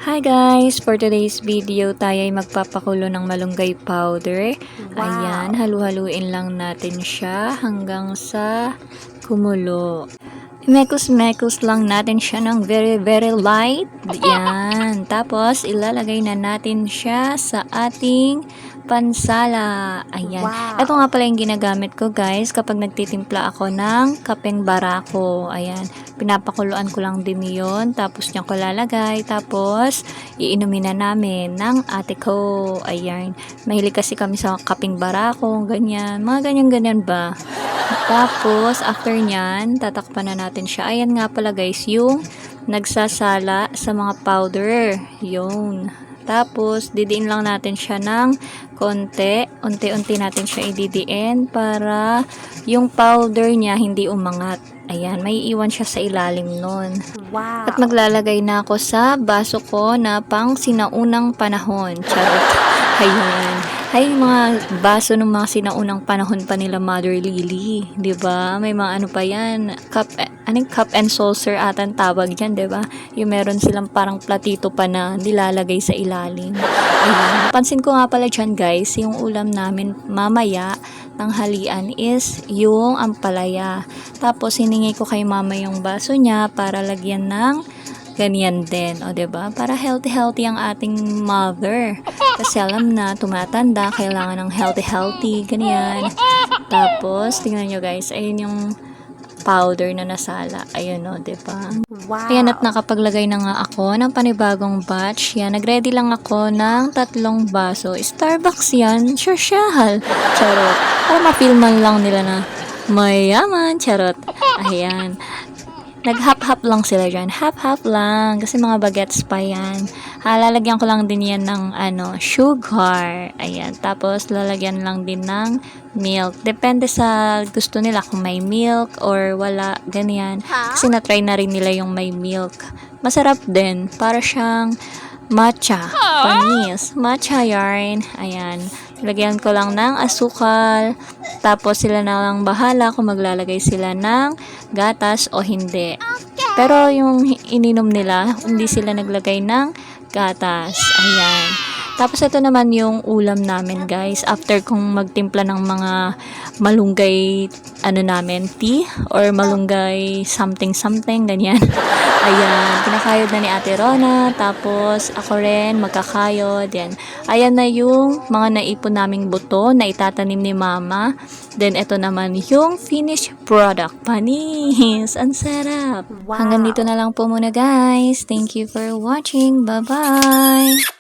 Hi guys! For today's video, tayo ay magpapakulo ng malunggay powder. Ayan, halu-haluin lang natin siya hanggang sa kumulo. Mekos-mekos lang natin siya ng very light. Yan. Tapos, ilalagay na natin siya sa ating pansala. Ayan. Ito nga pala yung ginagamit ko guys kapag nagtitimpla ako ng kapeng barako. Ayan. Pinapakuluan ko lang din yun. Tapos niyan ko lalagay. Tapos, iinumin na namin ng ate ko. Ayan. Mahilig kasi kami sa kapeng barako. Ganyan. Mga ganyan-ganyan ba? Tapos, after nyan, tatakpan na natin siya. Ayan nga pala guys, yung nagsasala sa mga powder. Yun. Tapos, didiin lang natin siya ng konti. Unti-unti natin siya ididiin para yung powder niya hindi umangat. Ayan, may iwan siya sa ilalim nun. At maglalagay na ako sa baso ko na pang sinaunang panahon. Charot. Ayan. Ay, mga baso ng mga sinaunang panahon pa nila Mother Lily, 'di ba? May mga ano pa 'yan, cup and saucer atan tawag diyan, 'di ba? Yung meron silang parang platito pa na nilalagay sa ilalim. Ayun. Pansin ko nga pala diyan, guys, yung ulam namin mamaya ng halian is yung ampalaya. Tapos hiningi ko kay mama yung baso niya para lagyan ng ganyan din, o 'di ba? Para healthy ang ating mother. Kasi alam na tumatanda, kailangan ng healthy ganyan. Tapos tingnan niyo guys, ayun yung powder na nasala. Ayun, o 'di ba? Ayan, at nakapaglagay na nga ako ng panibagong batch. Yan, nagready lang ako ng 3 baso. Starbucks yan, social. Charot. Para ma-filman lang nila na mayaman, charot. Ayan. Nag-half-half lang sila dyan. Half-half lang. Kasi mga bagets pa yan. Lalagyan ko lang din yan ng sugar. Ayan. Tapos, lalagyan lang din ng milk. Depende sa gusto nila kung may milk or wala. Ganyan. Kasi na-try na rin nila yung may milk. Masarap din. Para siyang matcha. Panis. Matcha yarn. Ayan. Lagyan ko lang ng asukal. Tapos sila na lang bahala kung maglalagay sila ng gatas o hindi. Pero yung ininom nila, hindi sila naglagay ng gatas. Ayan. Tapos ito naman yung ulam namin guys. After kong magtimpla ng mga malunggay tea or malunggay something ganyan. Ayan, kinakayod na ni Ate Rona. Tapos ako rin magkakayod. Yan. Ayan na yung mga naipon naming buto na itatanim ni Mama. Then ito naman yung finished product. Panis! Ang sarap! Hanggang dito na lang po muna guys. Thank you for watching. Bye-bye!